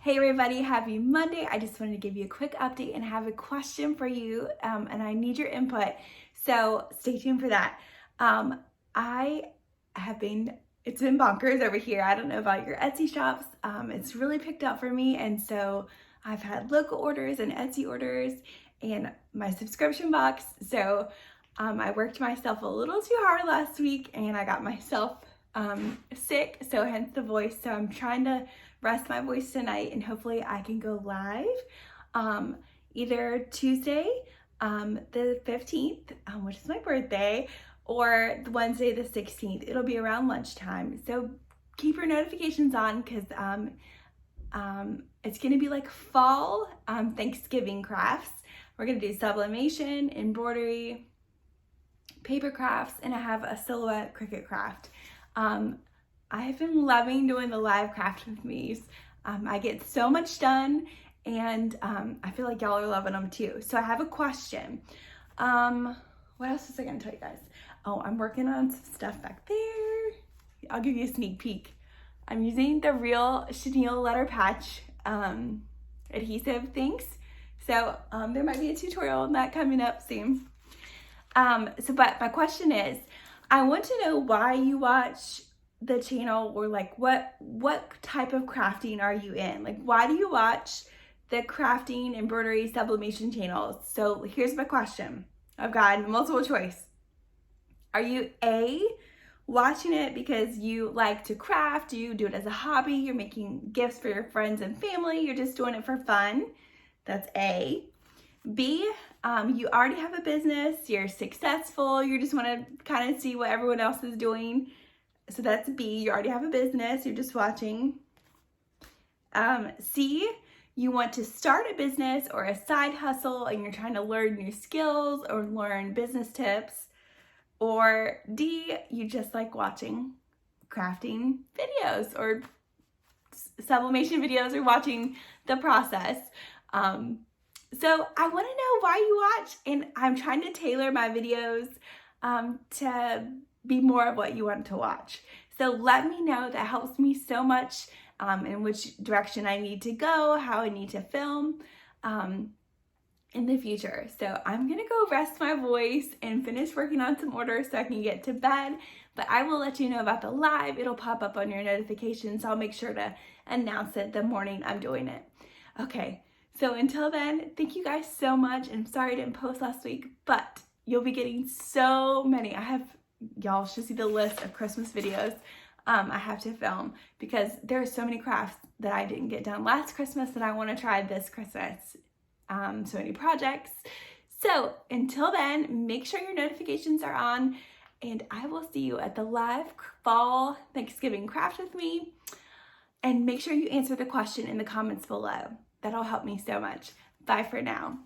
Hey everybody, happy Monday. I just wanted to give you a quick update and have a question for you, and I need your input. So stay tuned for that. I have been, it's been bonkers over here. I don't know about your Etsy shops. It's really picked up for me. And so I've had local orders and Etsy orders and my subscription box. So I worked myself a little too hard last week and I got myself sick, so hence the voice. So I'm trying to rest my voice tonight and hopefully I can go live either Tuesday the 15th, which is my birthday, or Wednesday the 16th. It'll be around lunchtime, so keep your notifications on because it's gonna be like fall Thanksgiving crafts. We're gonna do sublimation, embroidery, paper crafts, and I have a silhouette Cricut craft. I have been loving doing the live craft with me's. I get so much done and I feel like y'all are loving them too. So I have a question. What else was I gonna tell you guys? Oh, I'm working on some stuff back there. I'll give you a sneak peek. I'm using the Real Chenille letter patch adhesive things. So there might be a tutorial on that coming up soon. But my question is, I want to know why you watch the channel, or like what type of crafting are you in? Like, why do you watch the crafting, embroidery, sublimation channels? So here's my question. I've got multiple choice. Are you A, watching it because you like to craft, you do it as a hobby, you're making gifts for your friends and family, you're just doing it for fun? That's A. B, you already have a business, you're successful, you just want to kind of see what everyone else is doing. So that's B, you already have a business, you're just watching. C, you want to start a business or a side hustle and you're trying to learn new skills or learn business tips. Or D, you just like watching crafting videos or sublimation videos or watching the process. So I want to know why you watch, and I'm trying to tailor my videos to be more of what you want to watch. So let me know. That helps me so much in which direction I need to go, how I need to film in the future. So I'm gonna go rest my voice and finish working on some orders so I can get to bed. But I will let you know about the live. It'll pop up on your notifications. So I'll make sure to announce it the morning I'm doing it. Okay. So until then, thank you guys so much. And I'm sorry I didn't post last week, but you'll be getting so many. Y'all should see the list of Christmas videos I have to film because there are so many crafts that I didn't get done last Christmas that I want to try this Christmas. So many projects. So until then, make sure your notifications are on and I will see you at the live fall Thanksgiving craft with me. And make sure you answer the question in the comments below. That'll help me so much. Bye for now.